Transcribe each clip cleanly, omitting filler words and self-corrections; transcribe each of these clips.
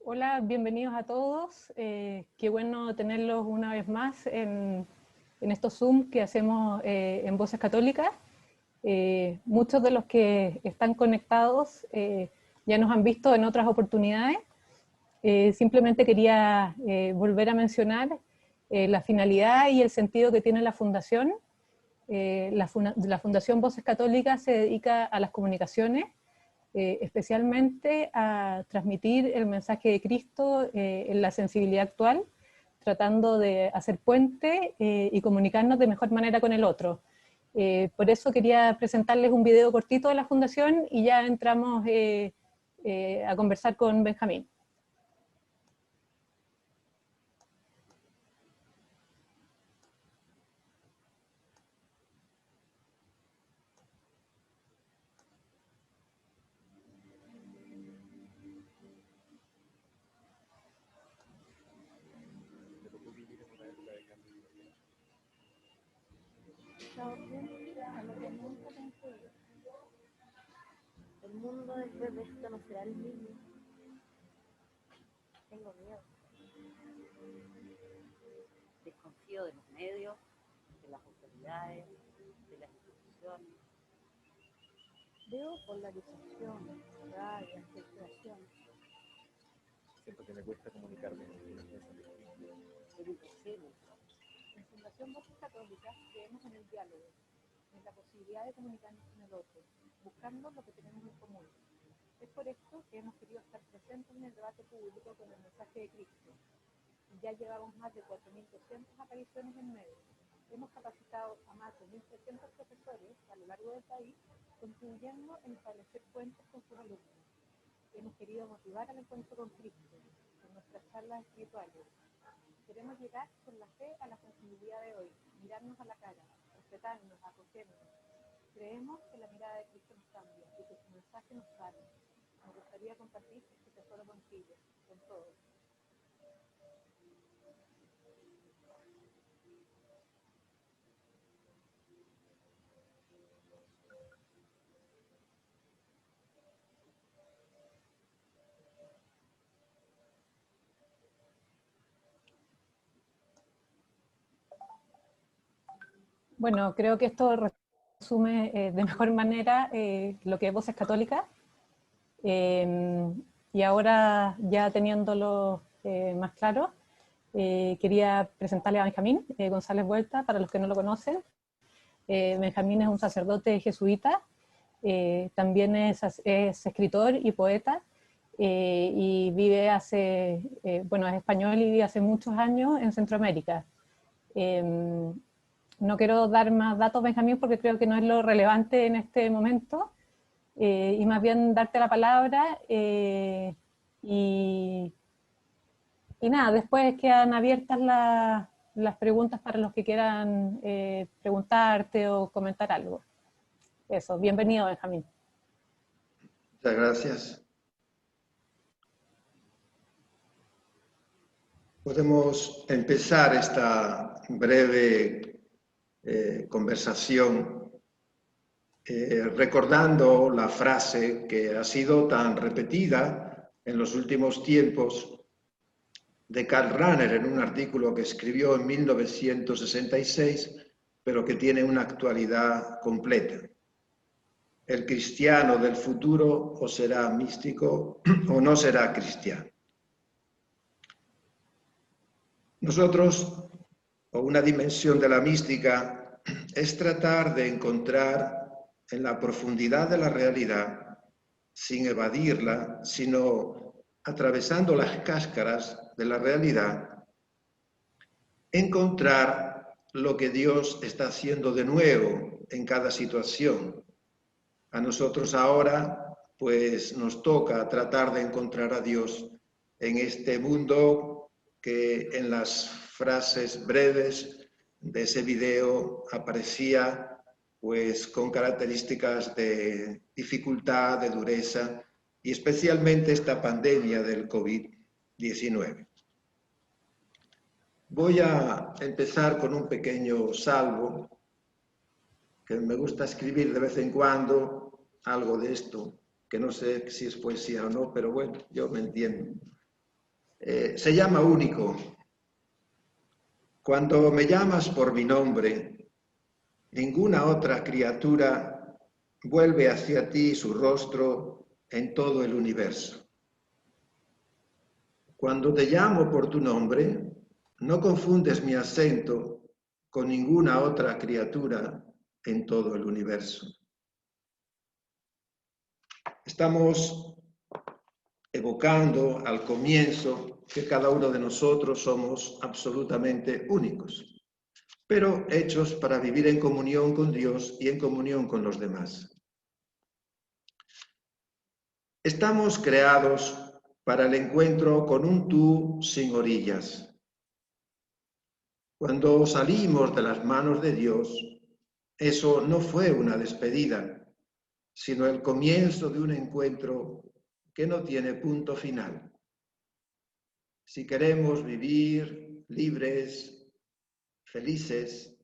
Hola, bienvenidos a todos. Qué bueno tenerlos una vez más en estos Zoom que hacemos en Voces Católicas. Muchos de los que están conectados ya nos han visto en otras oportunidades. Simplemente quería volver a mencionar la finalidad y el sentido que tiene la Fundación. La Fundación Voces Católicas se dedica a las comunicaciones, especialmente a transmitir el mensaje de Cristo en la sensibilidad actual, tratando de hacer puente y comunicarnos de mejor manera con el otro. Por eso quería presentarles un video cortito de la Fundación y ya entramos a conversar con Benjamín. El mundo después de esto no será el mismo. Tengo miedo. Desconfío de los medios, de las autoridades, de las instituciones. Veo polarización, rabia, frustración. Siento que me cuesta comunicarme. Es imposible. En Fundación Voces Católicas creemos en el diálogo, en la posibilidad de comunicarnos con el otro, buscando lo que tenemos en común. Es por esto que hemos querido estar presentes en el debate público con el mensaje de Cristo. Ya llevamos más de 4.200 apariciones en medios. Hemos capacitado a más de 1.300 profesores a lo largo del país, contribuyendo en establecer puentes con sus alumnos. Hemos querido motivar al encuentro con Cristo, con nuestras charlas espirituales. Queremos llegar con la fe a la sensibilidad de hoy, mirarnos a la cara, respetarnos, acogernos. Creemos que la mirada de Cristo nos cambia y que su mensaje nos sana. Me gustaría compartir este tesoro contigo, con todos. Bueno, creo que esto resume de mejor manera lo que es Voces Católicas. Y ahora, ya teniéndolo más claro, quería presentarle a Benjamín González Vuelta, para los que no lo conocen. Benjamín es un sacerdote jesuita, también es escritor y poeta, y vive bueno, es español y vive hace muchos años en Centroamérica. No quiero dar más datos, Benjamín, porque creo que no es lo relevante en este momento, y más bien darte la palabra, y nada, después quedan abiertas las preguntas para los que quieran preguntarte o comentar algo. Eso, bienvenido, Benjamín. Muchas gracias. Podemos empezar esta breve conversación recordando la frase que ha sido tan repetida en los últimos tiempos de Karl Rahner en un artículo que escribió en 1966, pero que tiene una actualidad completa. El cristiano del futuro o será místico o no será cristiano. Nosotros, o una dimensión de la mística, es tratar de encontrar en la profundidad de la realidad, sin evadirla, sino atravesando las cáscaras de la realidad, encontrar lo que Dios está haciendo de nuevo en cada situación. A nosotros ahora, pues nos toca tratar de encontrar a Dios en este mundo que en las frases breves de ese video aparecía pues con características de dificultad, de dureza, y especialmente esta pandemia del COVID-19. Voy a empezar con un pequeño salmo que me gusta escribir de vez en cuando, algo de esto, que no sé si es poesía o no, pero bueno, yo me entiendo. se llama único. Cuando me llamas por mi nombre, ninguna otra criatura vuelve hacia ti su rostro en todo el universo. Cuando te llamo por tu nombre, no confundes mi acento con ninguna otra criatura en todo el universo. Estamos evocando al comienzo que cada uno de nosotros somos absolutamente únicos, pero hechos para vivir en comunión con Dios y en comunión con los demás. Estamos creados para el encuentro con un tú sin orillas. Cuando salimos de las manos de Dios, eso no fue una despedida, sino el comienzo de un encuentro que no tiene punto final. Si queremos vivir libres, felices,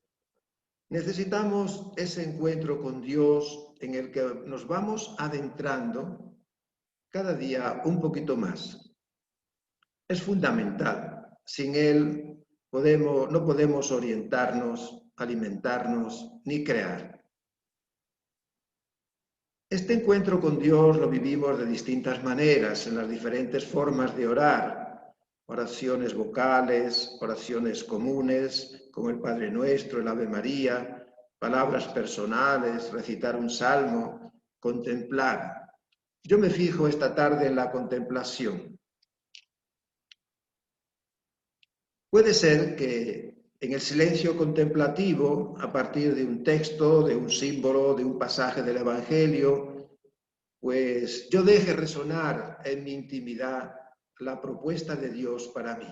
necesitamos ese encuentro con Dios en el que nos vamos adentrando cada día un poquito más. Es fundamental. Sin Él no podemos orientarnos, alimentarnos ni crear. Este encuentro con Dios lo vivimos de distintas maneras, en las diferentes formas de orar. Oraciones vocales, oraciones comunes, como el Padre Nuestro, el Ave María, palabras personales, recitar un salmo, contemplar. Yo me fijo esta tarde en la contemplación. Puede ser que en el silencio contemplativo, a partir de un texto, de un símbolo, de un pasaje del Evangelio, pues yo deje resonar en mi intimidad la propuesta de Dios para mí.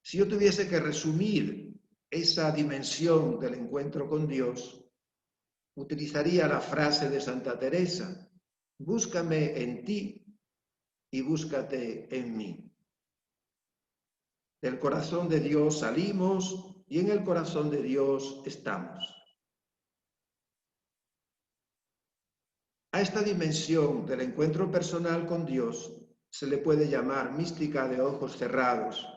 Si yo tuviese que resumir esa dimensión del encuentro con Dios, utilizaría la frase de Santa Teresa: búscame en ti y búscate en mí. Del corazón de Dios salimos y en el corazón de Dios estamos. A esta dimensión del encuentro personal con Dios se le puede llamar mística de ojos cerrados.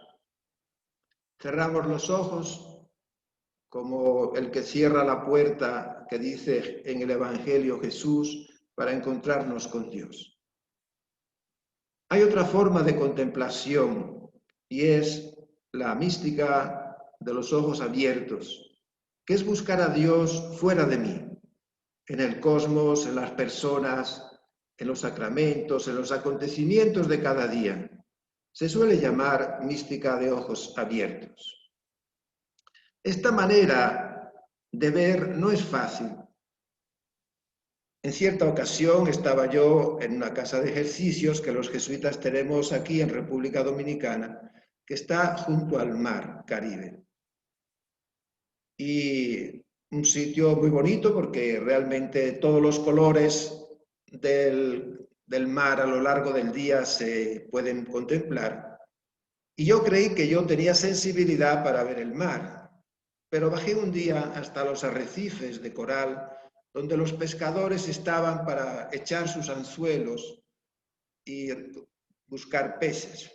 Cerramos los ojos como el que cierra la puerta que dice en el Evangelio Jesús para encontrarnos con Dios. Hay otra forma de contemplación y es la mística de los ojos abiertos, que es buscar a Dios fuera de mí, en el cosmos, en las personas, en los sacramentos, en los acontecimientos de cada día. Se suele llamar mística de ojos abiertos. Esta manera de ver no es fácil. En cierta ocasión estaba yo en una casa de ejercicios que los jesuitas tenemos aquí en República Dominicana, que está junto al mar Caribe. Y un sitio muy bonito porque realmente todos los colores del mar a lo largo del día se pueden contemplar. Y yo creí que yo tenía sensibilidad para ver el mar, pero bajé un día hasta los arrecifes de coral, donde los pescadores estaban para echar sus anzuelos y buscar peces.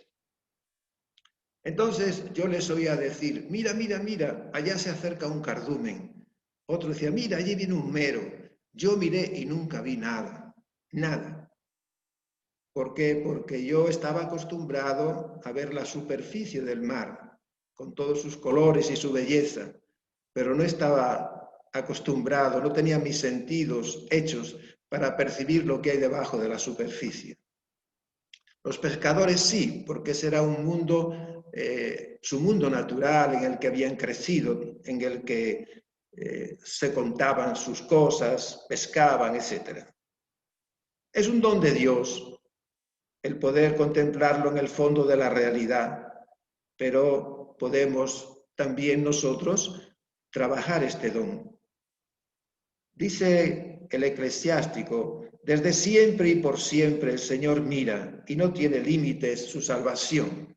Entonces yo les oía decir: mira, mira, mira, allá se acerca un cardumen. Otro decía: mira, allí viene un mero. Yo miré y nunca vi nada, nada. ¿Por qué? Porque yo estaba acostumbrado a ver la superficie del mar, con todos sus colores y su belleza, pero no estaba acostumbrado, no tenía mis sentidos hechos para percibir lo que hay debajo de la superficie. Los pescadores sí, porque ese era un mundo, su mundo natural en el que habían crecido, en el que se contaban sus cosas, pescaban, etc. Es un don de Dios el poder contemplarlo en el fondo de la realidad, pero podemos también nosotros trabajar este don. Dice el eclesiástico: desde siempre y por siempre el Señor mira y no tiene límites su salvación.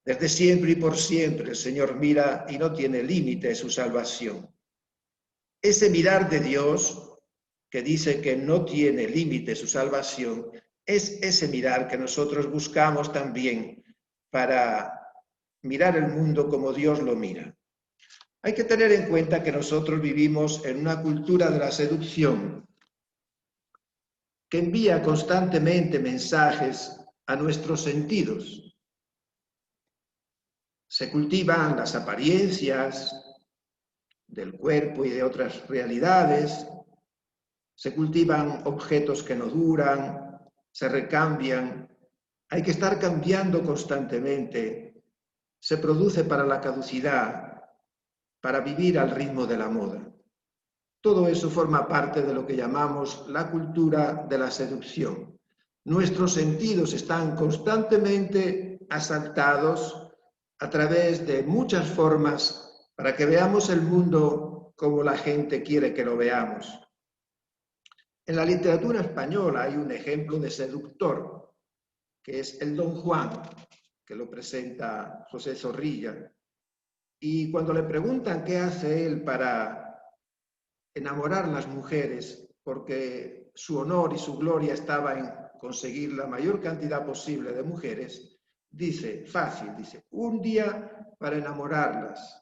Desde siempre y por siempre el Señor mira y no tiene límites su salvación. Ese mirar de Dios, que dice que no tiene límite su salvación, es ese mirar que nosotros buscamos también para mirar el mundo como Dios lo mira. Hay que tener en cuenta que nosotros vivimos en una cultura de la seducción que envía constantemente mensajes a nuestros sentidos. Se cultivan las apariencias del cuerpo y de otras realidades, se cultivan objetos que no duran, se recambian, hay que estar cambiando constantemente, se produce para la caducidad, para vivir al ritmo de la moda. Todo eso forma parte de lo que llamamos la cultura de la seducción. Nuestros sentidos están constantemente asaltados a través de muchas formas para que veamos el mundo como la gente quiere que lo veamos. En la literatura española hay un ejemplo de seductor, que es el Don Juan, que lo presenta José Zorrilla. Y cuando le preguntan qué hace él para enamorar a las mujeres, porque su honor y su gloria estaba en conseguir la mayor cantidad posible de mujeres, dice, fácil, dice, un día para enamorarlas,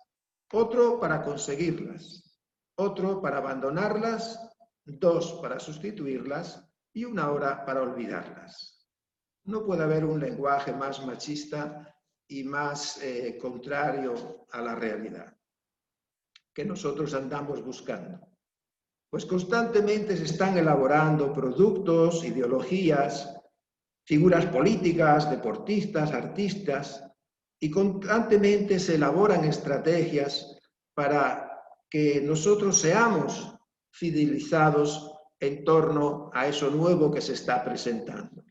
otro para conseguirlas, otro para abandonarlas, 2 para sustituirlas y 1 hora para olvidarlas. No puede haber un lenguaje más machista y más contrario a la realidad que nosotros andamos buscando. Pues constantemente se están elaborando productos, ideologías, figuras políticas, deportistas, artistas, y constantemente se elaboran estrategias para que nosotros seamos fidelizados en torno a eso nuevo que se está presentando.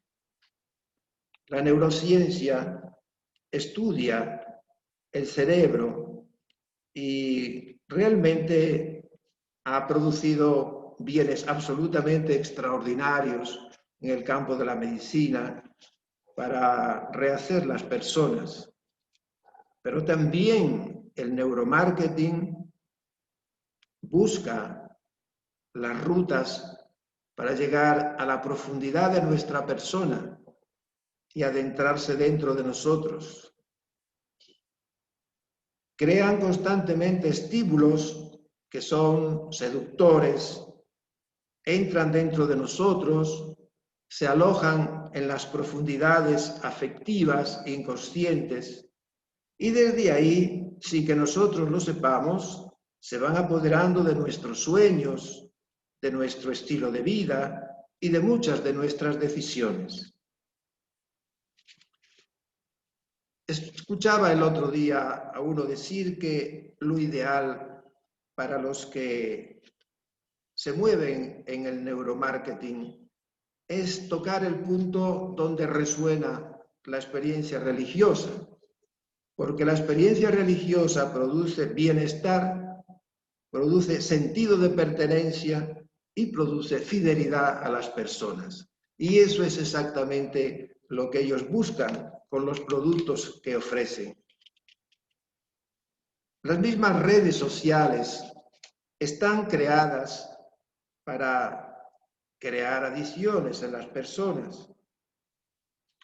La neurociencia estudia el cerebro y realmente ha producido bienes absolutamente extraordinarios en el campo de la medicina para rehacer las personas. Pero también el neuromarketing busca las rutas para llegar a la profundidad de nuestra persona y adentrarse dentro de nosotros. Crean constantemente estímulos que son seductores, entran dentro de nosotros, se alojan en las profundidades afectivas e inconscientes y desde ahí, sin que nosotros lo sepamos, se van apoderando de nuestros sueños, de nuestro estilo de vida y de muchas de nuestras decisiones. Escuchaba el otro día a uno decir que lo ideal para los que se mueven en el neuromarketing es tocar el punto donde resuena la experiencia religiosa, porque la experiencia religiosa produce bienestar, produce sentido de pertenencia y produce fidelidad a las personas. Y eso es exactamente lo que ellos buscan con los productos que ofrecen. Las mismas redes sociales están creadas para crear adicciones en las personas.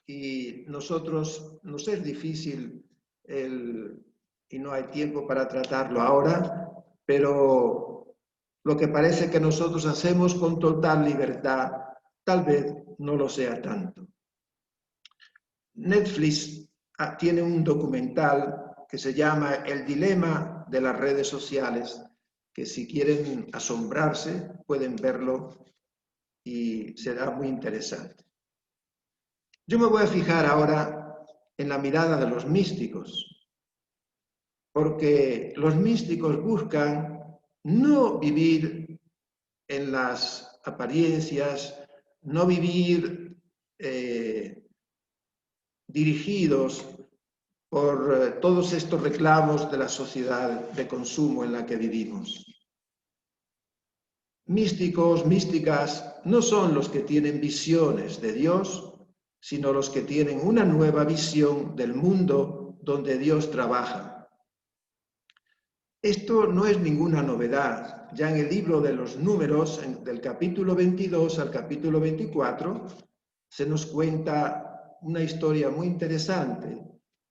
Y nosotros, nos es difícil y no hay tiempo para tratarlo ahora, pero lo que parece que nosotros hacemos con total libertad, tal vez no lo sea tanto. Netflix tiene un documental que se llama El dilema de las redes sociales, que si quieren asombrarse pueden verlo y será muy interesante. Yo me voy a fijar ahora en la mirada de los místicos, porque los místicos buscan no vivir en las apariencias, no vivir dirigidos por todos estos reclamos de la sociedad de consumo en la que vivimos. Místicos, místicas, no son los que tienen visiones de Dios, sino los que tienen una nueva visión del mundo donde Dios trabaja. Esto no es ninguna novedad. Ya en el libro de los Números, del capítulo 22 al capítulo 24, se nos cuenta una historia muy interesante.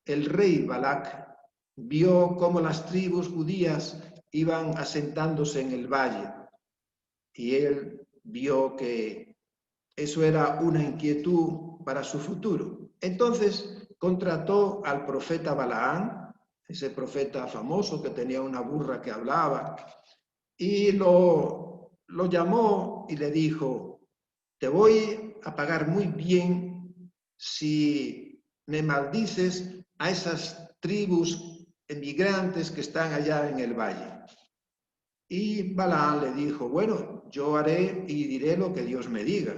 El rey Balac vio cómo las tribus judías iban asentándose en el valle y él vio que eso era una inquietud para su futuro. Entonces contrató al profeta Balaán, ese profeta famoso que tenía una burra que hablaba, y lo llamó y le dijo: te voy a pagar muy bien si me maldices a esas tribus emigrantes que están allá en el valle. Y Balaán le dijo: bueno, yo haré y diré lo que Dios me diga.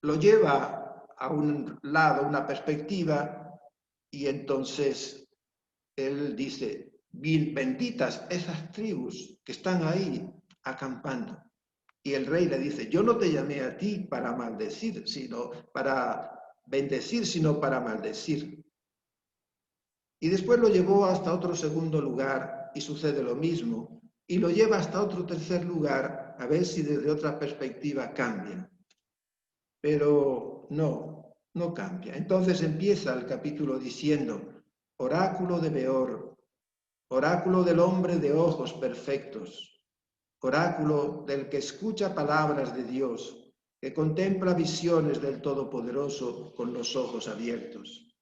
Lo lleva a un lado, una perspectiva, y entonces él dice: benditas esas tribus que están ahí acampando. Y el rey le dice: yo no te llamé a ti para maldecir, sino para bendecir, sino para maldecir. Y después lo llevó hasta otro segundo lugar y sucede lo mismo. Y lo lleva hasta otro tercer lugar a ver si desde otra perspectiva cambia. Pero no cambia. Entonces empieza el capítulo diciendo: oráculo de Beor, oráculo del hombre de ojos perfectos, oráculo del que escucha palabras de Dios, que contempla visiones del Todopoderoso con los ojos abiertos.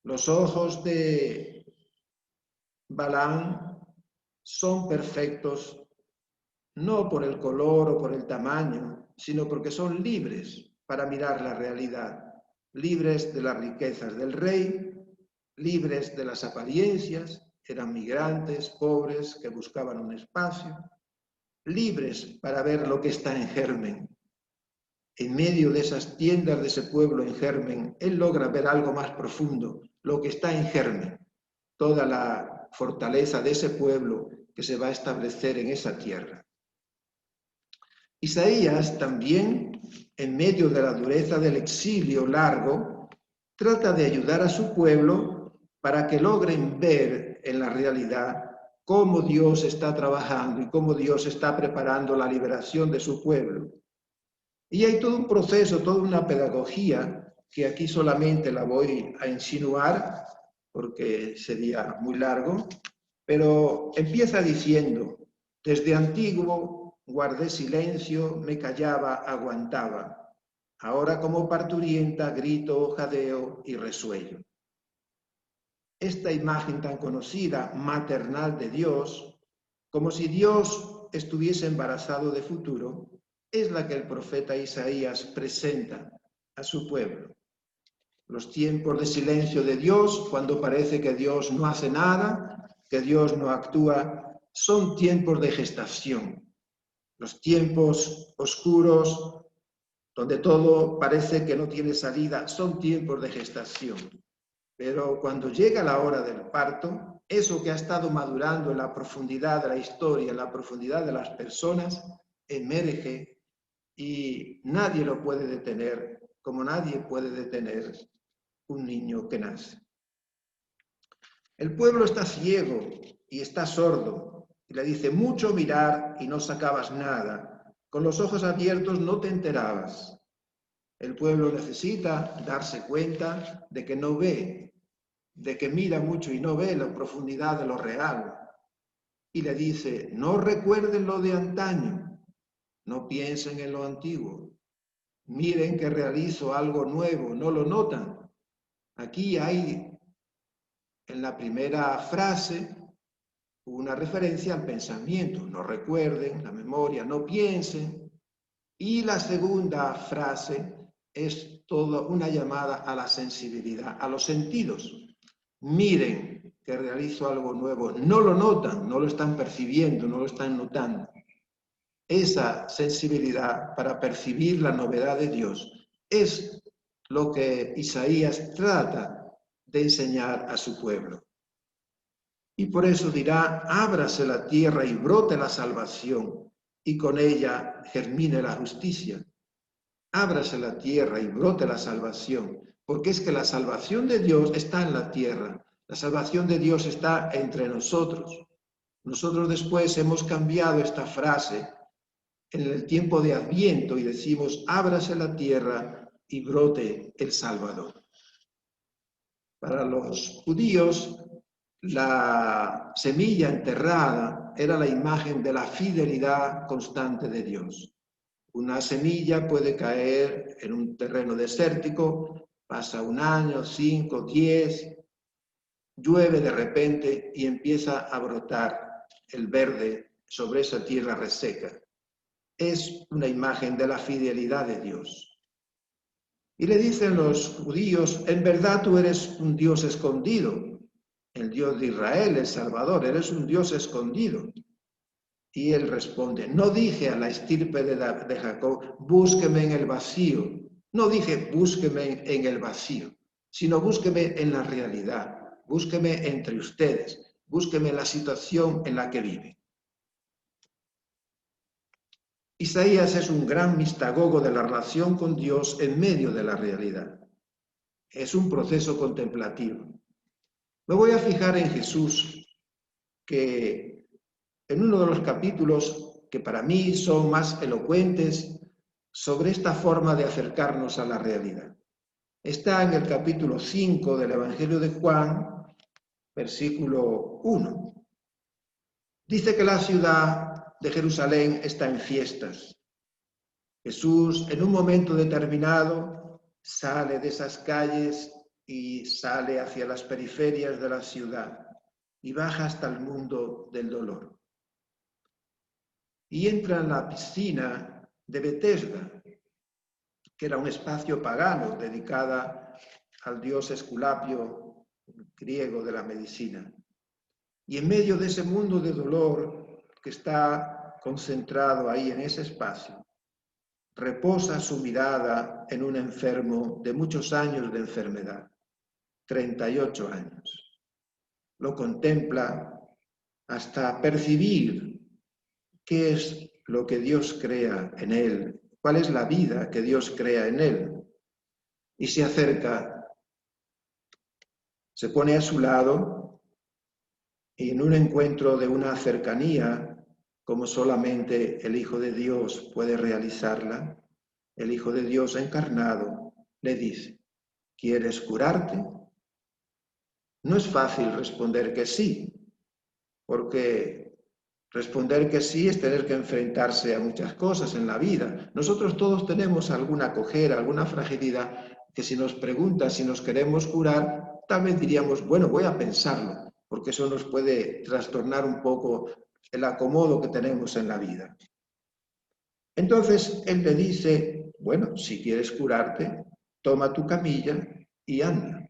Los ojos de Balaam son perfectos no por el color o por el tamaño, sino porque son libres para mirar la realidad, libres de las riquezas del rey, libres de las apariencias, eran migrantes, pobres, que buscaban un espacio, libres para ver lo que está en germen. En medio de esas tiendas de ese pueblo en germen, él logra ver algo más profundo, lo que está en germen, toda la fortaleza de ese pueblo que se va a establecer en esa tierra. Isaías también, en medio de la dureza del exilio largo, trata de ayudar a su pueblo para que logren ver en la realidad cómo Dios está trabajando y cómo Dios está preparando la liberación de su pueblo. Y hay todo un proceso, toda una pedagogía, que aquí solamente la voy a insinuar, porque sería muy largo, pero empieza diciendo: desde antiguo guardé silencio, me callaba, aguantaba. Ahora como parturienta grito, jadeo y resuello. Esta imagen tan conocida, maternal de Dios, como si Dios estuviese embarazado de futuro, es la que el profeta Isaías presenta a su pueblo. Los tiempos de silencio de Dios, cuando parece que Dios no hace nada, que Dios no actúa, son tiempos de gestación. Los tiempos oscuros, donde todo parece que no tiene salida, son tiempos de gestación. Pero cuando llega la hora del parto, eso que ha estado madurando en la profundidad de la historia, en la profundidad de las personas, emerge y nadie lo puede detener, como nadie puede detener un niño que nace. El pueblo está ciego y está sordo, y le dice: mucho mirar y no sacabas nada, con los ojos abiertos no te enterabas. El pueblo necesita darse cuenta de que no ve, de que mira mucho y no ve la profundidad de lo real. Y le dice: no recuerden lo de antaño, no piensen en lo antiguo. Miren que realizo algo nuevo, ¿no lo notan? Aquí hay, en la primera frase, una referencia al pensamiento. No recuerden, la memoria, no piensen. Y la segunda frase es toda una llamada a la sensibilidad, a los sentidos. Miren que realizo algo nuevo. No lo notan, no lo están percibiendo, no lo están notando. Esa sensibilidad para percibir la novedad de Dios es lo que Isaías trata de enseñar a su pueblo. Y por eso dirá: ábrase la tierra y brote la salvación, y con ella germine la justicia. Ábrase la tierra y brote la salvación, porque es que la salvación de Dios está en la tierra, la salvación de Dios está entre nosotros. Nosotros después hemos cambiado esta frase en el tiempo de Adviento y decimos, ábrase la tierra y brote el Salvador. Para los judíos, la semilla enterrada era la imagen de la fidelidad constante de Dios. Una semilla puede caer en un terreno desértico, pasa un año, 5, 10, llueve de repente y empieza a brotar el verde sobre esa tierra reseca. Es una imagen de la fidelidad de Dios. Y le dicen los judíos, en verdad tú eres un Dios escondido, el Dios de Israel, el Salvador, eres un Dios escondido. Y él responde, no dije a la estirpe de Jacob, búsqueme en el vacío. No dije, búsqueme en el vacío, sino búsqueme en la realidad, búsqueme entre ustedes, búsqueme en la situación en la que viven. Isaías es un gran mistagogo de la relación con Dios en medio de la realidad. Es un proceso contemplativo. Me voy a fijar en Jesús, que en uno de los capítulos que para mí son más elocuentes sobre esta forma de acercarnos a la realidad. Está en el capítulo 5 del Evangelio de Juan, versículo 1. Dice que la ciudad de Jerusalén está en fiestas. Jesús, en un momento determinado, sale de esas calles y sale hacia las periferias de la ciudad y baja hasta el mundo del dolor. Y entra en la piscina de Betesda, que era un espacio pagano dedicado al dios Esculapio, griego de la medicina. Y en medio de ese mundo de dolor que está concentrado ahí en ese espacio, reposa su mirada en un enfermo de muchos años de enfermedad, 38 años. Lo contempla hasta percibir qué es lo que Dios crea en él, cuál es la vida que Dios crea en él. Y se acerca, se pone a su lado y en un encuentro de una cercanía, como solamente el Hijo de Dios puede realizarla, el Hijo de Dios encarnado le dice, ¿quieres curarte? No es fácil responder que sí, porque responder que sí es tener que enfrentarse a muchas cosas en la vida. Nosotros todos tenemos alguna cojera, alguna fragilidad, que si nos preguntan si nos queremos curar, tal vez diríamos, bueno, voy a pensarlo, porque eso nos puede trastornar un poco el acomodo que tenemos en la vida. Entonces él le dice, bueno, si quieres curarte, toma tu camilla y anda.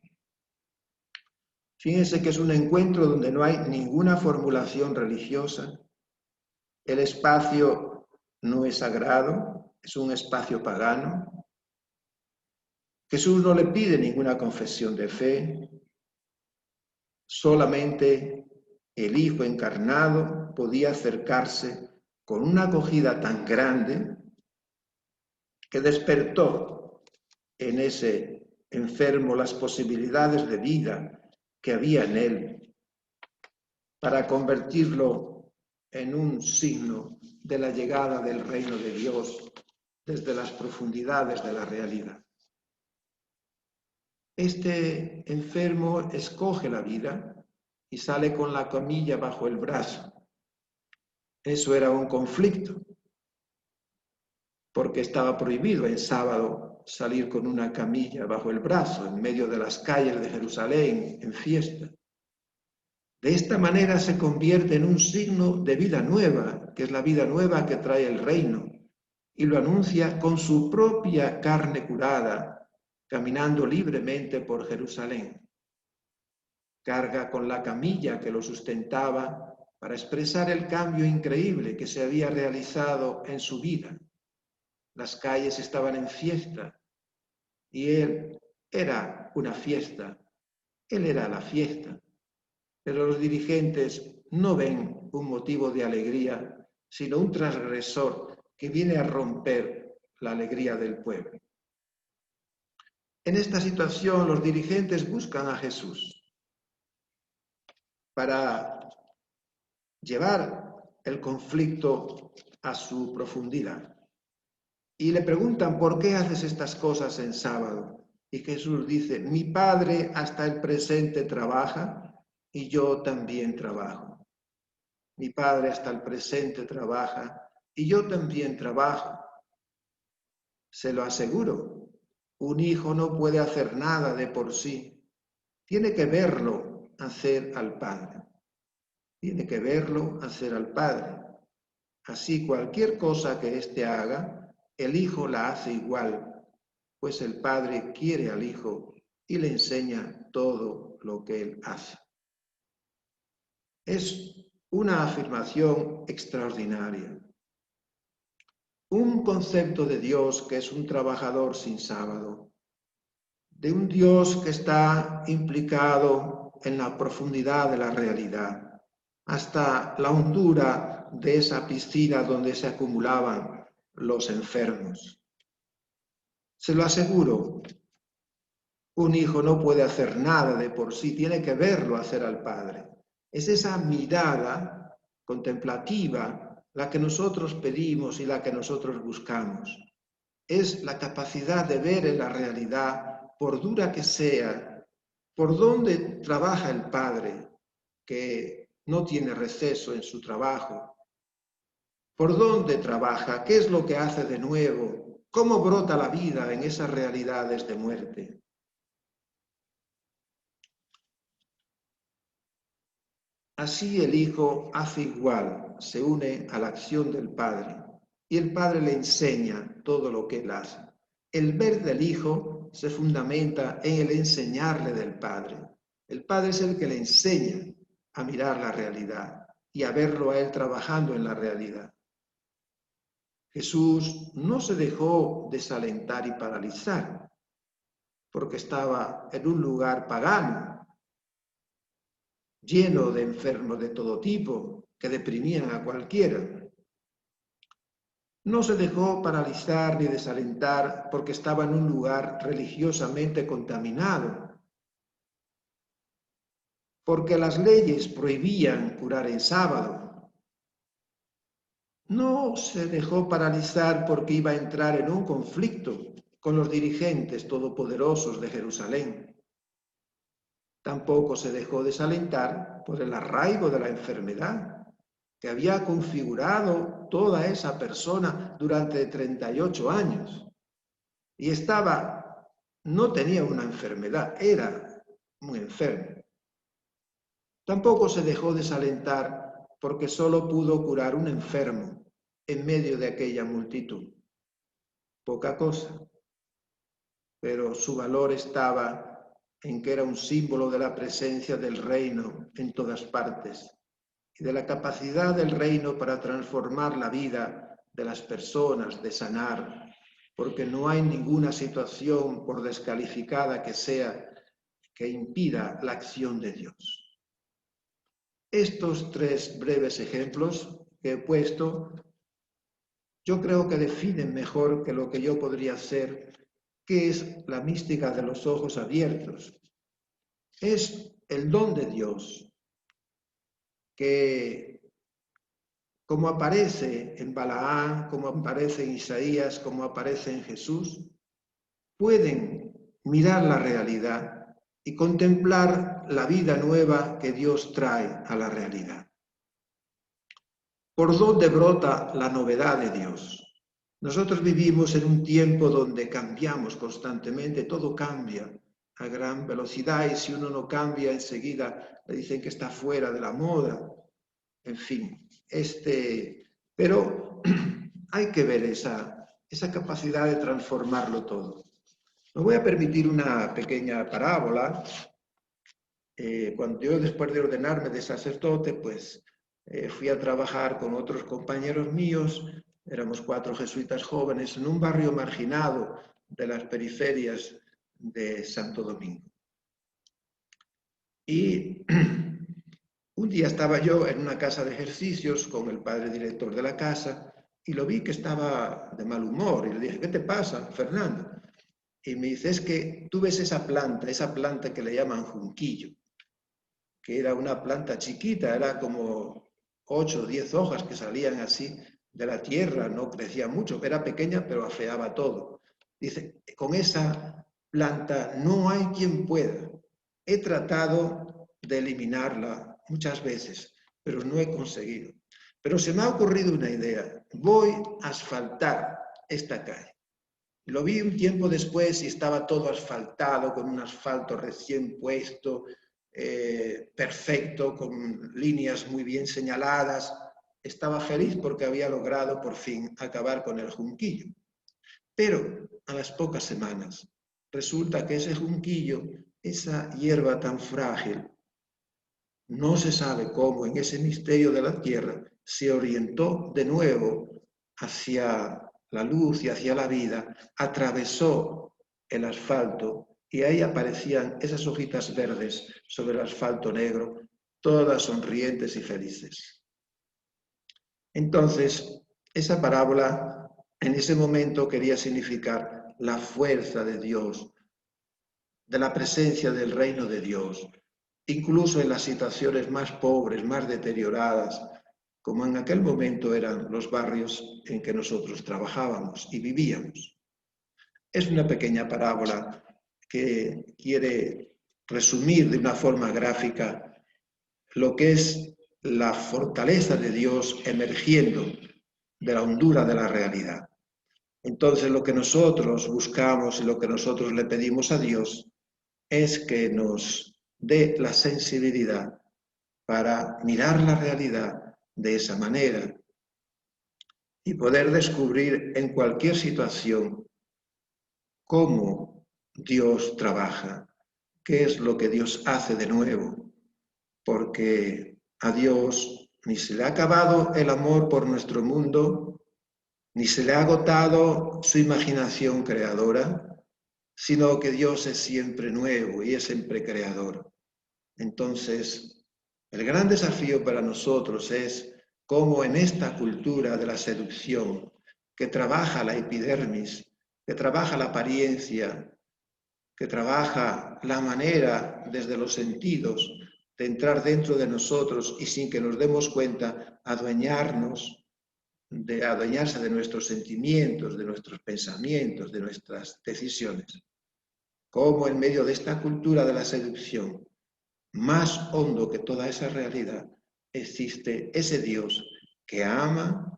Fíjense que es un encuentro donde no hay ninguna formulación religiosa. El espacio no es sagrado, es un espacio pagano. Jesús no le pide ninguna confesión de fe. Solamente el Hijo encarnado podía acercarse con una acogida tan grande que despertó en ese enfermo las posibilidades de vida que había en él para convertirlo en un signo de la llegada del reino de Dios desde las profundidades de la realidad. Este enfermo escoge la vida y sale con la camilla bajo el brazo. Eso era un conflicto, porque estaba prohibido en sábado salir con una camilla bajo el brazo en medio de las calles de Jerusalén en fiesta. De esta manera se convierte en un signo de vida nueva, que es la vida nueva que trae el reino, y lo anuncia con su propia carne curada, caminando libremente por Jerusalén. Carga con la camilla que lo sustentaba para expresar el cambio increíble que se había realizado en su vida. Las calles estaban en fiesta y él era una fiesta, él era la fiesta. Pero los dirigentes no ven un motivo de alegría, sino un transgresor que viene a romper la alegría del pueblo. En esta situación los dirigentes buscan a Jesús para llevar el conflicto a su profundidad. Y le preguntan, ¿por qué haces estas cosas en sábado? Y Jesús dice, mi Padre hasta el presente trabaja y yo también trabajo. Mi Padre hasta el presente trabaja y yo también trabajo. Se lo aseguro, un hijo no puede hacer nada de por sí. Tiene que verlo hacer al Padre. Tiene que verlo hacer al Padre. Así cualquier cosa que éste haga, el Hijo la hace igual, pues el Padre quiere al Hijo y le enseña todo lo que él hace. Es una afirmación extraordinaria. Un concepto de Dios que es un trabajador sin sábado, de un Dios que está implicado en la profundidad de la realidad, hasta la hondura de esa piscina donde se acumulaban los enfermos. Se lo aseguro, un hijo no puede hacer nada de por sí, tiene que verlo hacer al Padre. Es esa mirada contemplativa la que nosotros pedimos y la que nosotros buscamos. Es la capacidad de ver en la realidad, por dura que sea, por dónde trabaja el Padre, que no tiene receso en su trabajo. ¿Por dónde trabaja? ¿Qué es lo que hace de nuevo? ¿Cómo brota la vida en esas realidades de muerte? Así el Hijo hace igual, se une a la acción del Padre y el Padre le enseña todo lo que él hace. El ver del Hijo se fundamenta en el enseñarle del Padre. El Padre es el que le enseña a mirar la realidad y a verlo a él trabajando en la realidad. Jesús no se dejó desalentar y paralizar porque estaba en un lugar pagano, lleno de enfermos de todo tipo, que deprimían a cualquiera. No se dejó paralizar ni desalentar porque estaba en un lugar religiosamente contaminado, porque las leyes prohibían curar en sábado. No se dejó paralizar porque iba a entrar en un conflicto con los dirigentes todopoderosos de Jerusalén. Tampoco se dejó desalentar por el arraigo de la enfermedad que había configurado toda esa persona durante 38 años. Y no tenía una enfermedad, era muy enfermo. Tampoco se dejó desalentar porque solo pudo curar un enfermo en medio de aquella multitud. Poca cosa, pero su valor estaba en que era un símbolo de la presencia del reino en todas partes y de la capacidad del reino para transformar la vida de las personas, de sanar, porque no hay ninguna situación, por descalificada que sea, que impida la acción de Dios. Estos tres breves ejemplos que he puesto, yo creo que definen mejor que lo que yo podría hacer, que es la mística de los ojos abiertos. Es el don de Dios que, como aparece en Balaán, como aparece en Isaías, como aparece en Jesús, pueden mirar la realidad y contemplar la vida nueva que Dios trae a la realidad. ¿Por dónde brota la novedad de Dios? Nosotros vivimos en un tiempo donde cambiamos constantemente, todo cambia a gran velocidad y si uno no cambia enseguida le dicen que está fuera de la moda. En fin, pero hay que ver esa capacidad de transformarlo todo. Me voy a permitir una pequeña parábola. Cuando yo, después de ordenarme de sacerdote, pues fui a trabajar con otros compañeros míos, éramos 4 jesuitas jóvenes, en un barrio marginado de las periferias de Santo Domingo. Y un día estaba yo en una casa de ejercicios con el padre director de la casa y lo vi que estaba de mal humor y le dije, ¿qué te pasa, Fernando? Y me dice, es que tú ves esa planta que le llaman junquillo, que era una planta chiquita, era como 8 o 10 hojas que salían así de la tierra, no crecía mucho, era pequeña pero afeaba todo. Dice, con esa planta no hay quien pueda. He tratado de eliminarla muchas veces, pero no he conseguido. Pero se me ha ocurrido una idea. Voy a asfaltar esta calle. Lo vi un tiempo después y estaba todo asfaltado, con un asfalto recién puesto, perfecto, con líneas muy bien señaladas. Estaba feliz porque había logrado por fin acabar con el junquillo. Pero a las pocas semanas resulta que ese junquillo, esa hierba tan frágil, no se sabe cómo en ese misterio de la tierra se orientó de nuevo hacia la luz y hacia la vida, atravesó el asfalto y ahí aparecían esas hojitas verdes sobre el asfalto negro, todas sonrientes y felices. Entonces, esa parábola en ese momento quería significar la fuerza de Dios, de la presencia del reino de Dios, incluso en las situaciones más pobres, más deterioradas, como en aquel momento eran los barrios en que nosotros trabajábamos y vivíamos. Es una pequeña parábola que quiere resumir de una forma gráfica lo que es la fortaleza de Dios emergiendo de la hondura de la realidad. Entonces, lo que nosotros buscamos y lo que nosotros le pedimos a Dios es que nos dé la sensibilidad para mirar la realidad de esa manera y poder descubrir en cualquier situación cómo Dios trabaja, qué es lo que Dios hace de nuevo, porque a Dios ni se le ha acabado el amor por nuestro mundo, ni se le ha agotado su imaginación creadora, sino que Dios es siempre nuevo y es siempre creador. Entonces, el gran desafío para nosotros es cómo en esta cultura de la seducción, que trabaja la epidermis, que trabaja la apariencia, que trabaja la manera desde los sentidos de entrar dentro de nosotros y sin que nos demos cuenta, adueñarse de nuestros sentimientos, de nuestros pensamientos, de nuestras decisiones. Cómo en medio de esta cultura de la seducción, más hondo que toda esa realidad, existe ese Dios que ama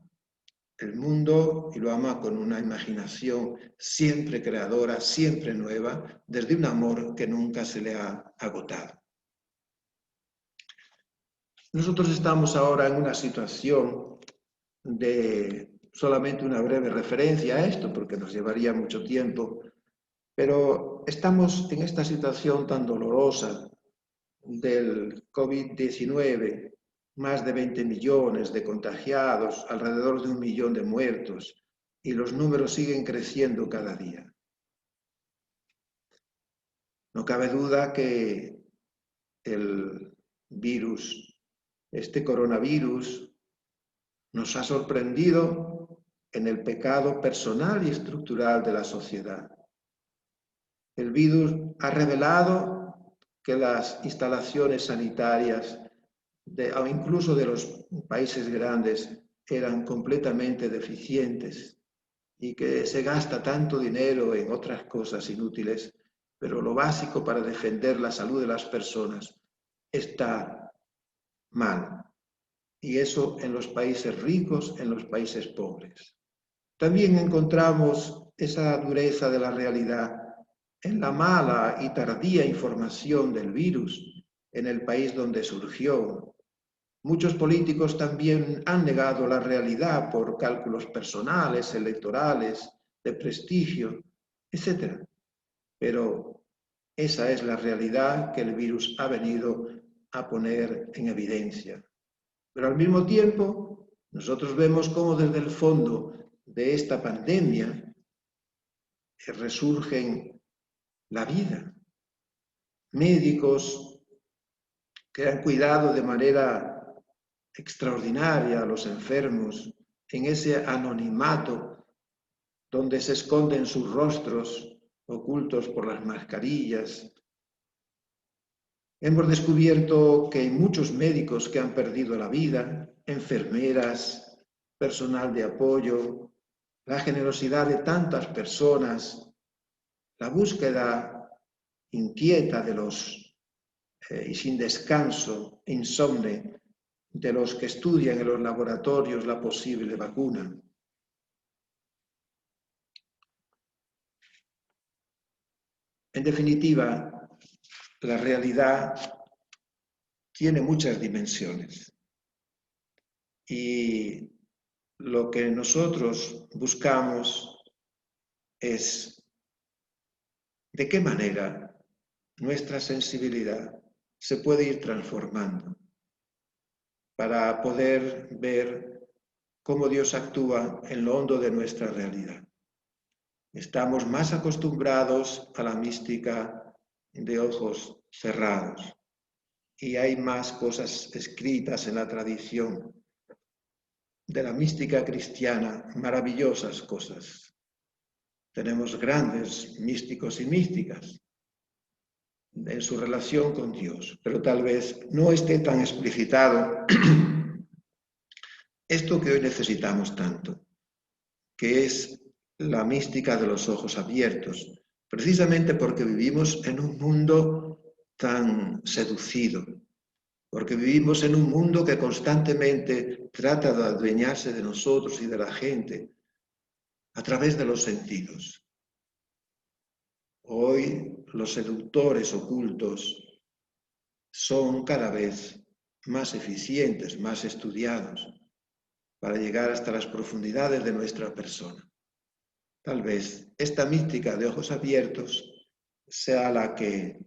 el mundo y lo ama con una imaginación siempre creadora, siempre nueva, desde un amor que nunca se le ha agotado. Nosotros estamos ahora en una situación de solamente una breve referencia a esto, porque nos llevaría mucho tiempo, pero estamos en esta situación tan dolorosa del COVID-19, más de 20 millones de contagiados, alrededor de 1 millón de muertos, y los números siguen creciendo cada día. No cabe duda que el virus, este coronavirus, nos ha sorprendido en el pecado personal y estructural de la sociedad. El virus ha revelado que las instalaciones sanitarias o incluso de los países grandes eran completamente deficientes y que se gasta tanto dinero en otras cosas inútiles, pero lo básico para defender la salud de las personas está mal. Y eso en los países ricos, en los países pobres. También encontramos esa dureza de la realidad en la mala y tardía información del virus en el país donde surgió. Muchos políticos también han negado la realidad por cálculos personales, electorales, de prestigio, etc. Pero esa es la realidad que el virus ha venido a poner en evidencia. Pero al mismo tiempo, nosotros vemos cómo desde el fondo de esta pandemia resurgen la vida. Médicos que han cuidado de manera extraordinaria a los enfermos en ese anonimato donde se esconden sus rostros ocultos por las mascarillas. Hemos descubierto que hay muchos médicos que han perdido la vida, enfermeras, personal de apoyo, la generosidad de tantas personas, la búsqueda inquieta de los y sin descanso, insomne, de los que estudian en los laboratorios la posible vacuna. En definitiva, la realidad tiene muchas dimensiones y lo que nosotros buscamos es de qué manera nuestra sensibilidad se puede ir transformando para poder ver cómo Dios actúa en lo hondo de nuestra realidad. Estamos más acostumbrados a la mística de ojos cerrados y hay más cosas escritas en la tradición de la mística cristiana, maravillosas cosas. Tenemos grandes místicos y místicas en su relación con Dios, pero tal vez no esté tan explicitado esto que hoy necesitamos tanto, que es la mística de los ojos abiertos, precisamente porque vivimos en un mundo tan seducido, porque vivimos en un mundo que constantemente trata de adueñarse de nosotros y de la gente a través de los sentidos. Hoy los seductores ocultos son cada vez más eficientes, más estudiados, para llegar hasta las profundidades de nuestra persona. Tal vez esta mística de ojos abiertos sea la que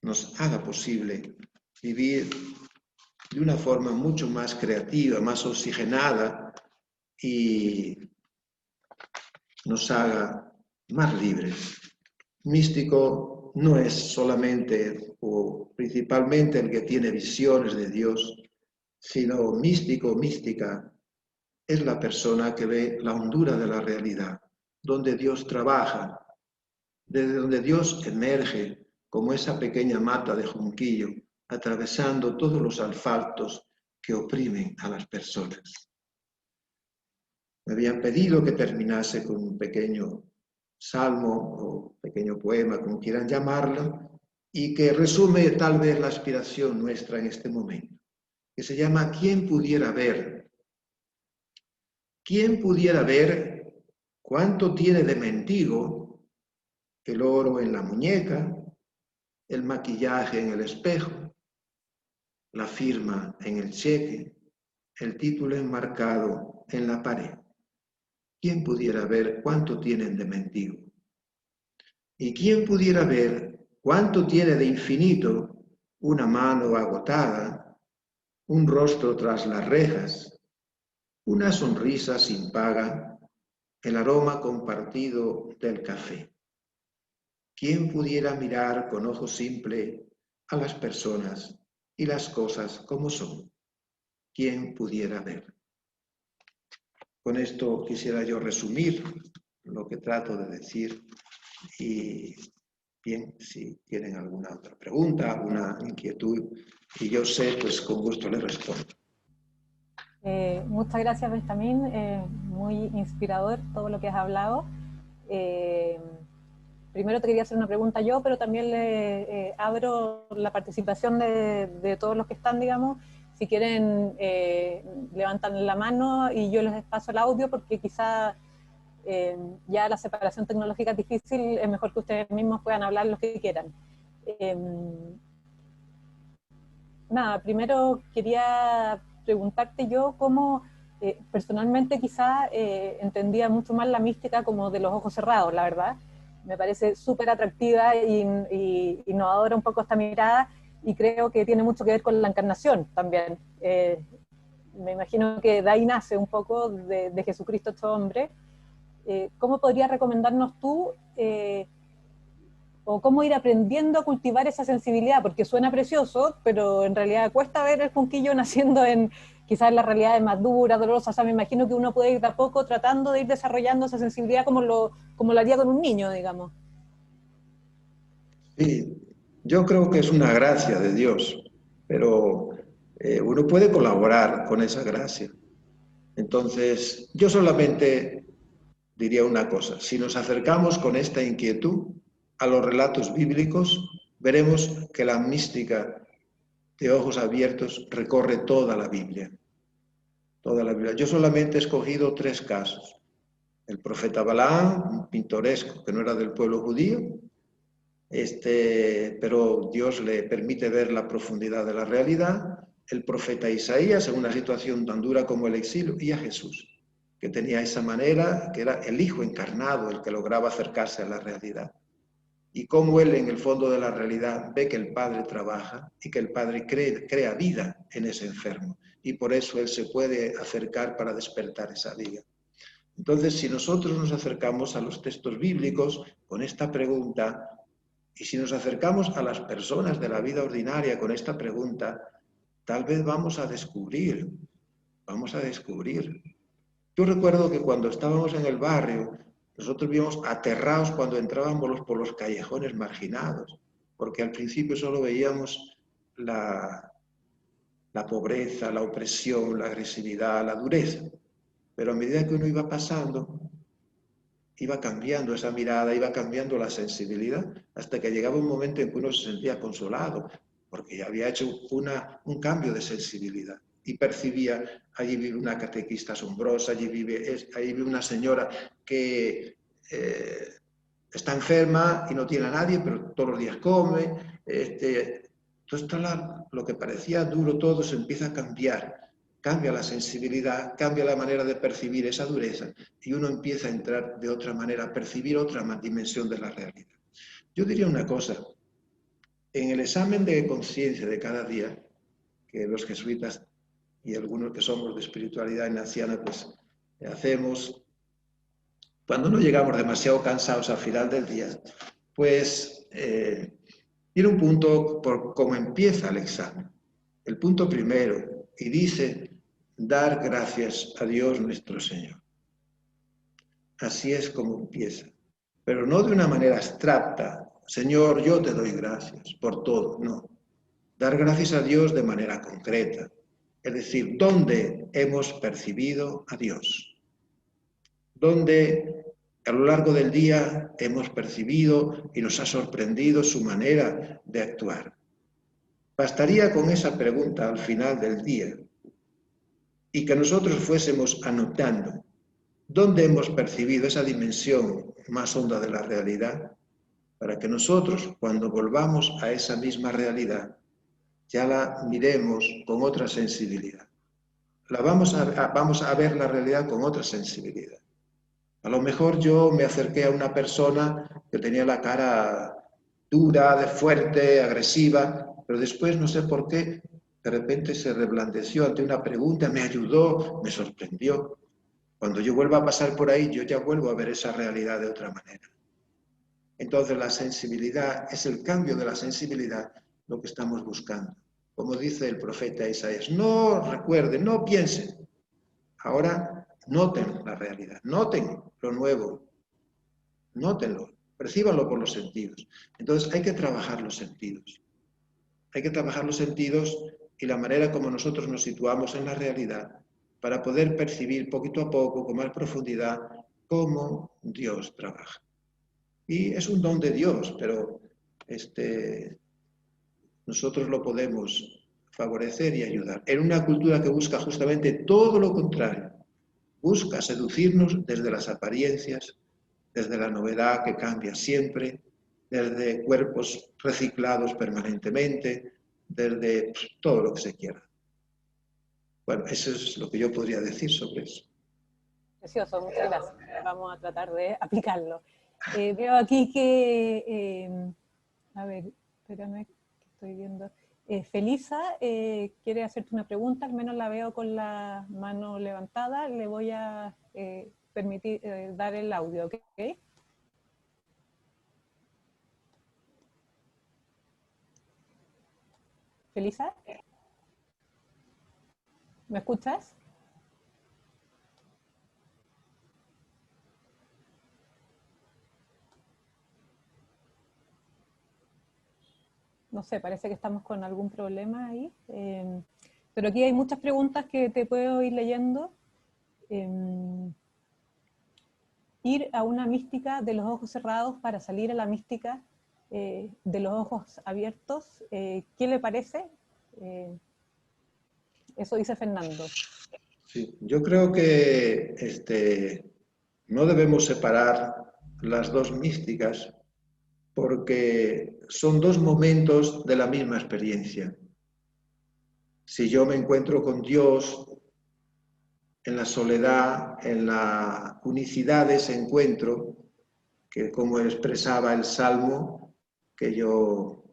nos haga posible vivir de una forma mucho más creativa, más oxigenada y nos haga más libres. Místico no es solamente o principalmente el que tiene visiones de Dios, sino místico, mística, es la persona que ve la hondura de la realidad, donde Dios trabaja, desde donde Dios emerge como esa pequeña mata de junquillo, atravesando todos los asfaltos que oprimen a las personas. Me habían pedido que terminase con un pequeño salmo o pequeño poema, como quieran llamarlo, y que resume tal vez la aspiración nuestra en este momento, que se llama ¿Quién pudiera ver? ¿Quién pudiera ver cuánto tiene de mendigo el oro en la muñeca, el maquillaje en el espejo, la firma en el cheque, el título enmarcado en la pared? ¿Quién pudiera ver cuánto tienen de mendigo? ¿Y quién pudiera ver cuánto tiene de infinito una mano agotada, un rostro tras las rejas, una sonrisa sin paga, el aroma compartido del café? ¿Quién pudiera mirar con ojo simple a las personas y las cosas como son? ¿Quién pudiera ver? Con esto quisiera yo resumir lo que trato de decir y bien, si tienen alguna otra pregunta, alguna inquietud, y yo sé, pues con gusto les respondo. Muchas gracias, Benjamín. Muy inspirador todo lo que has hablado. Primero te quería hacer una pregunta yo, pero también le abro la participación de todos los que están, digamos. Si quieren, levantan la mano y yo les paso el audio, porque quizá ya la separación tecnológica es difícil, es mejor que ustedes mismos puedan hablar lo que quieran. Nada, primero quería preguntarte yo cómo personalmente quizá entendía mucho más la mística como de los ojos cerrados, la verdad. Me parece súper atractiva y innovadora un poco esta mirada, y creo que tiene mucho que ver con la encarnación también. Me imagino que de ahí nace un poco de Jesucristo hecho hombre. ¿Cómo podrías recomendarnos tú o cómo ir aprendiendo a cultivar esa sensibilidad? Porque suena precioso, pero en realidad cuesta ver el junquillo naciendo en quizás en las realidades más duras, dolorosas. O sea, me imagino que uno puede ir de a poco tratando de ir desarrollando esa sensibilidad como lo haría con un niño, digamos. Sí, yo creo que es una gracia de Dios, pero uno puede colaborar con esa gracia. Entonces, yo solamente diría una cosa: si nos acercamos con esta inquietud a los relatos bíblicos, veremos que la mística de ojos abiertos recorre toda la Biblia. Toda la Biblia. Yo solamente he escogido 3 casos. El profeta Balaam, un pintoresco que no era del pueblo judío, pero Dios le permite ver la profundidad de la realidad. El profeta Isaías, en una situación tan dura como el exilio, y a Jesús, que tenía esa manera, que era el Hijo encarnado el que lograba acercarse a la realidad. Y cómo él, en el fondo de la realidad, ve que el Padre trabaja y que el Padre crea vida en ese enfermo. Y por eso él se puede acercar para despertar esa vida. Entonces, si nosotros nos acercamos a los textos bíblicos con esta pregunta, y si nos acercamos a las personas de la vida ordinaria con esta pregunta, tal vez vamos a descubrir. Yo recuerdo que cuando estábamos en el barrio, nosotros vimos aterrados cuando entrábamos por los callejones marginados, porque al principio solo veíamos la pobreza, la opresión, la agresividad, la dureza. Pero a medida que uno iba pasando, iba cambiando esa mirada, iba cambiando la sensibilidad, hasta que llegaba un momento en que uno se sentía consolado, porque ya había hecho un cambio de sensibilidad y percibía: allí vive una catequista asombrosa, allí vive una señora que está enferma y no tiene a nadie, pero todos los días come. Entonces lo que parecía duro todo se empieza a cambiar. Cambia la sensibilidad, cambia la manera de percibir esa dureza y uno empieza a entrar de otra manera, a percibir otra dimensión de la realidad. Yo diría una cosa: en el examen de conciencia de cada día, que los jesuitas y algunos que somos de espiritualidad ignaciana pues hacemos, cuando no llegamos demasiado cansados al final del día, pues tiene un punto por cómo empieza el examen. El punto primero, y dice: dar gracias a Dios nuestro Señor. Así es como empieza, pero no de una manera abstracta: Señor, yo te doy gracias por todo. No, dar gracias a Dios de manera concreta, es decir, ¿dónde hemos percibido a Dios? ¿Dónde a lo largo del día hemos percibido y nos ha sorprendido su manera de actuar? Bastaría con esa pregunta al final del día y que nosotros fuésemos anotando dónde hemos percibido esa dimensión más honda de la realidad, para que nosotros, cuando volvamos a esa misma realidad, ya la miremos con otra sensibilidad. Vamos a ver la realidad con otra sensibilidad. A lo mejor yo me acerqué a una persona que tenía la cara dura, fuerte, agresiva, pero después, no sé por qué, de repente se reblandeció ante una pregunta, me ayudó, me sorprendió. Cuando yo vuelva a pasar por ahí, yo ya vuelvo a ver esa realidad de otra manera. Entonces la sensibilidad, es el cambio de la sensibilidad lo que estamos buscando. Como dice el profeta Isaías: no recuerden, no piensen. Ahora noten la realidad, noten lo nuevo, nótenlo, percíbanlo por los sentidos. Entonces hay que trabajar los sentidos. Hay que trabajar los sentidos y la manera como nosotros nos situamos en la realidad para poder percibir poquito a poco, con más profundidad, cómo Dios trabaja. Y es un don de Dios, pero nosotros lo podemos favorecer y ayudar. En una cultura que busca justamente todo lo contrario, busca seducirnos desde las apariencias, desde la novedad que cambia siempre, desde cuerpos reciclados permanentemente, desde todo lo que se quiera. Bueno, eso es lo que yo podría decir sobre eso. Precioso, muchas gracias. Vamos a tratar de aplicarlo. Veo aquí que, a ver, espérame, que estoy viendo. Felisa quiere hacerte una pregunta, al menos la veo con la mano levantada. Le voy a permitir dar el audio, ¿ok? Felisa, ¿me escuchas? No sé, parece que estamos con algún problema ahí. Pero aquí hay muchas preguntas que te puedo ir leyendo. ir a una mística de los ojos cerrados para salir a la mística de los ojos abiertos. ¿Qué le parece? Eso dice Fernando. Sí, yo creo que no debemos separar las dos místicas porque son dos momentos de la misma experiencia. Si yo me encuentro con Dios en la soledad, en la unicidad de ese encuentro, que como expresaba el Salmo que yo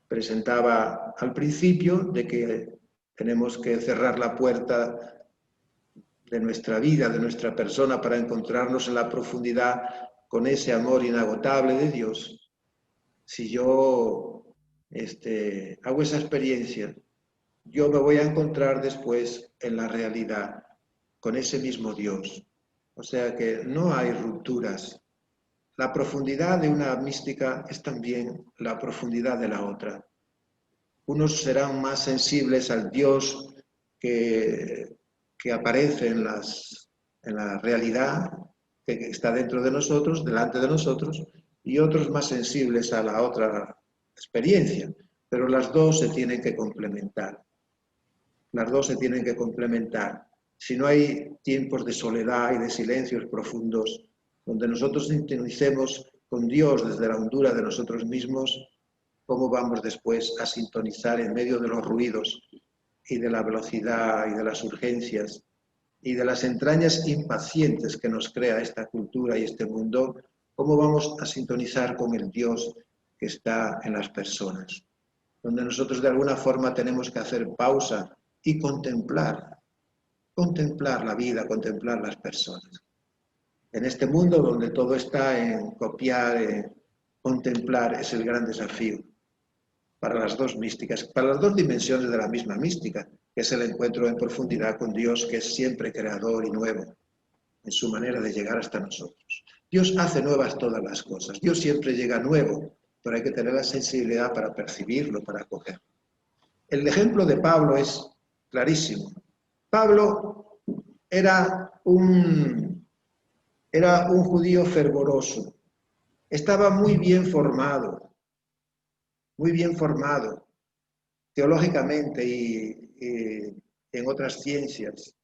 presentaba al principio, de que tenemos que cerrar la puerta de nuestra vida, de nuestra persona, para encontrarnos en la profundidad con ese amor inagotable de Dios. Si yo hago esa experiencia, yo me voy a encontrar después en la realidad con ese mismo Dios. O sea que no hay rupturas. La profundidad de una mística es también la profundidad de la otra. Unos serán más sensibles al Dios que aparece en la realidad, que está dentro de nosotros, delante de nosotros, y otros más sensibles a la otra experiencia. Pero las dos se tienen que complementar. Las dos se tienen que complementar. Si no hay tiempos de soledad y de silencios profundos, donde nosotros sintonicemos con Dios desde la hondura de nosotros mismos, ¿cómo vamos después a sintonizar en medio de los ruidos y de la velocidad y de las urgencias y de las entrañas impacientes que nos crea esta cultura y este mundo? ¿Cómo vamos a sintonizar con el Dios que está en las personas? Donde nosotros de alguna forma tenemos que hacer pausa y contemplar la vida, contemplar las personas. En este mundo donde todo está en copiar, en contemplar, es el gran desafío para las dos místicas, para las dos dimensiones de la misma mística, que es el encuentro en profundidad con Dios, que es siempre creador y nuevo en su manera de llegar hasta nosotros. Dios hace nuevas todas las cosas, Dios siempre llega nuevo, pero hay que tener la sensibilidad para percibirlo, para acogerlo. El ejemplo de Pablo es clarísimo. Pablo era un judío fervoroso, estaba muy bien formado teológicamente y en otras ciencias,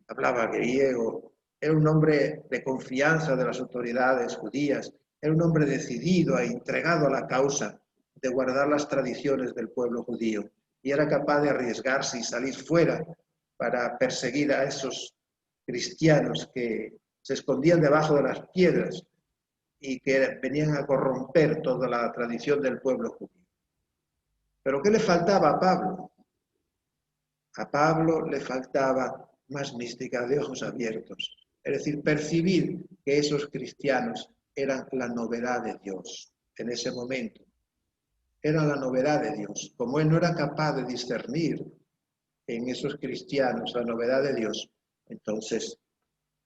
hablaba griego, era un hombre de confianza de las autoridades judías, era un hombre decidido e entregado a la causa de guardar las tradiciones del pueblo judío y era capaz de arriesgarse y salir fuera para perseguir a esos cristianos que se escondían debajo de las piedras y que venían a corromper toda la tradición del pueblo judío. ¿Pero qué le faltaba a Pablo? A Pablo le faltaba más mística de ojos abiertos, es decir, percibir que esos cristianos eran la novedad de Dios en ese momento. Eran la novedad de Dios. Como él no era capaz de discernir en esos cristianos la novedad de Dios, entonces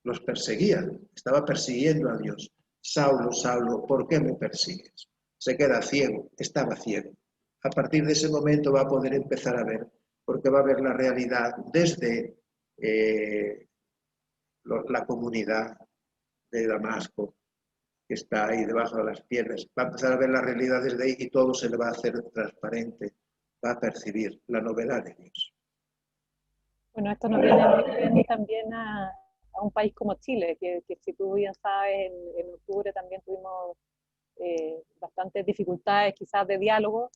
los perseguía, estaba persiguiendo a Dios. Saulo, Saulo, ¿por qué me persigues? Se queda ciego, estaba ciego. A partir de ese momento va a poder empezar a ver, porque va a ver la realidad desde la comunidad de Damasco, que está ahí debajo de las piedras. Va a empezar a ver la realidad desde ahí y todo se le va a hacer transparente, va a percibir la novedad de Dios. Bueno, esto nos viene muy bien también a un país como Chile, que si tú bien sabes, en octubre también tuvimos bastantes dificultades quizás de diálogo.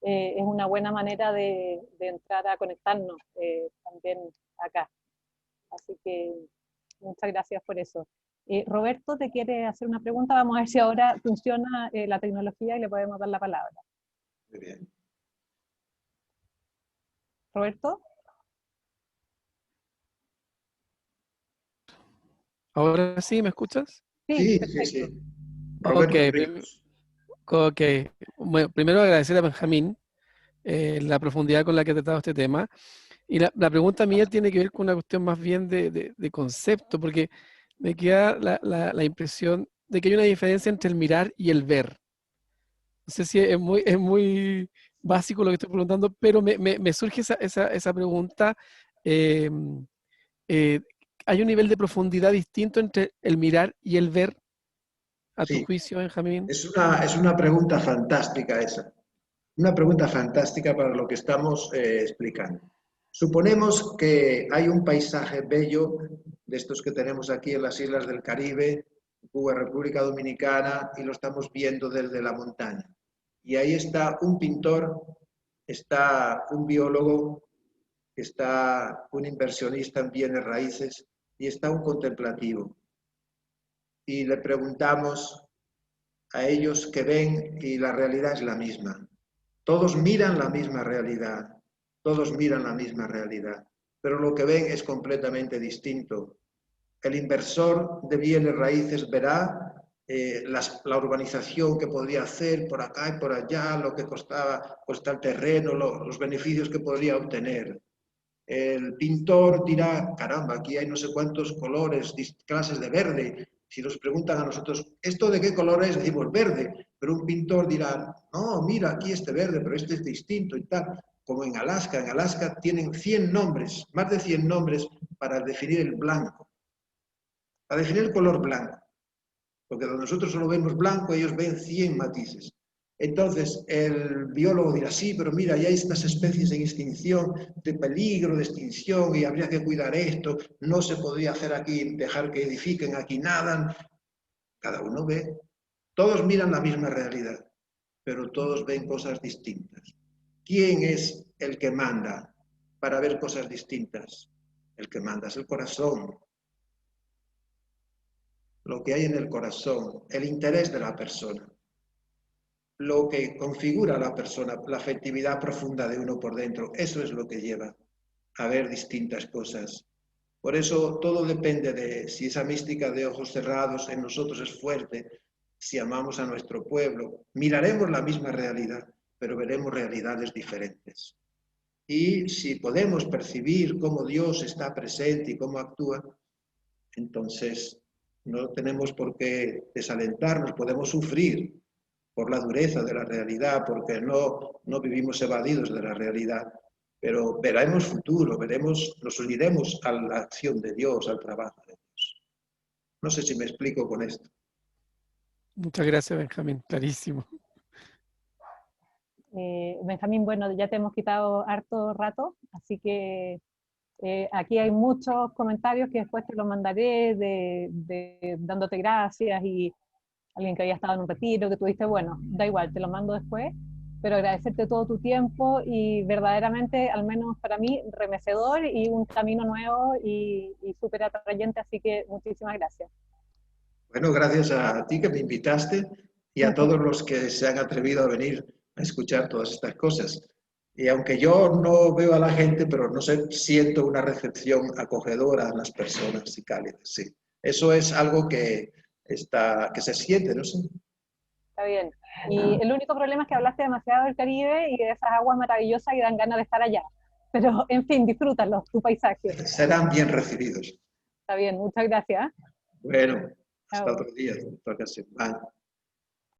Es una buena manera de entrar a conectarnos también acá. Así que muchas gracias por eso. Roberto te quiere hacer una pregunta, vamos a ver si ahora funciona la tecnología y le podemos dar la palabra. Muy bien. Roberto. ¿Ahora sí me escuchas? Sí, perfecto. sí, sí. Roberto, Ok. Bueno, primero agradecer a Benjamín la profundidad con la que ha tratado este tema. Y la pregunta mía tiene que ver con una cuestión más bien de concepto, porque me queda la impresión de que hay una diferencia entre el mirar y el ver. No sé si es muy básico lo que estoy preguntando, pero me surge esa pregunta. hay un nivel de profundidad distinto entre el mirar y el ver, a tu Sí, juicio, Benjamín? es una pregunta fantástica esa. Una pregunta fantástica para lo que estamos explicando. Suponemos que hay un paisaje bello de estos que tenemos aquí en las islas del Caribe, Cuba, República Dominicana, y lo estamos viendo desde la montaña. Y ahí está un pintor, está un biólogo, está un inversionista en bienes raíces y está un contemplativo. Y le preguntamos a ellos qué ven y la realidad es la misma. Todos miran la misma realidad, todos miran la misma realidad, pero lo que ven es completamente distinto. El inversor de bienes raíces verá la urbanización que podría hacer por acá y por allá, lo que cuesta el terreno, los beneficios que podría obtener. El pintor dirá, caramba, aquí hay no sé cuántos colores, clases de verde. Si nos preguntan a nosotros, ¿esto de qué color es? Decimos verde, pero un pintor dirá, no, mira, aquí este verde, pero este es distinto y tal. Como en Alaska tienen 100 nombres, más de 100 nombres para definir el blanco, para definir el color blanco. Porque nosotros solo vemos blanco, ellos ven 100 matices. Entonces, el biólogo dirá, sí, pero mira, ya hay estas especies en extinción, de peligro de extinción, y habría que cuidar esto, no se podría hacer aquí, dejar que edifiquen, aquí nadan. Cada uno ve, todos miran la misma realidad, pero todos ven cosas distintas. ¿Quién es el que manda para ver cosas distintas? El que manda es el corazón. Lo que hay en el corazón, el interés de la persona, lo que configura a la persona, la afectividad profunda de uno por dentro, eso es lo que lleva a ver distintas cosas. Por eso todo depende de si esa mística de ojos cerrados en nosotros es fuerte, si amamos a nuestro pueblo, miraremos la misma realidad, pero veremos realidades diferentes. Y si podemos percibir cómo Dios está presente y cómo actúa, entonces no tenemos por qué desalentarnos, podemos sufrir por la dureza de la realidad, porque no vivimos evadidos de la realidad, pero veremos futuro, nos uniremos a la acción de Dios, al trabajo de Dios. No sé si me explico con esto. Muchas gracias, Benjamín, clarísimo. Benjamín, bueno, ya te hemos quitado harto rato, así que aquí hay muchos comentarios que después te los mandaré dándote gracias y alguien que había estado en un retiro, que tuviste, bueno, da igual, te lo mando después, pero agradecerte todo tu tiempo y verdaderamente, al menos para mí, remecedor y un camino nuevo y súper atrayente, así que muchísimas gracias. Bueno, gracias a ti que me invitaste y a todos los que se han atrevido a venir a escuchar todas estas cosas. Y aunque yo no veo a la gente, pero no sé, siento una recepción acogedora a las personas y cálidas, sí. Eso es algo que se siente, no sé. Está bien. Y el único problema es que hablaste demasiado del Caribe y de esas aguas maravillosas y dan ganas de estar allá. Pero, en fin, disfrútalo, tu paisaje. Serán bien recibidos. Está bien, muchas gracias. Bueno, hasta Chao. otro día, otra ocasión. Bye.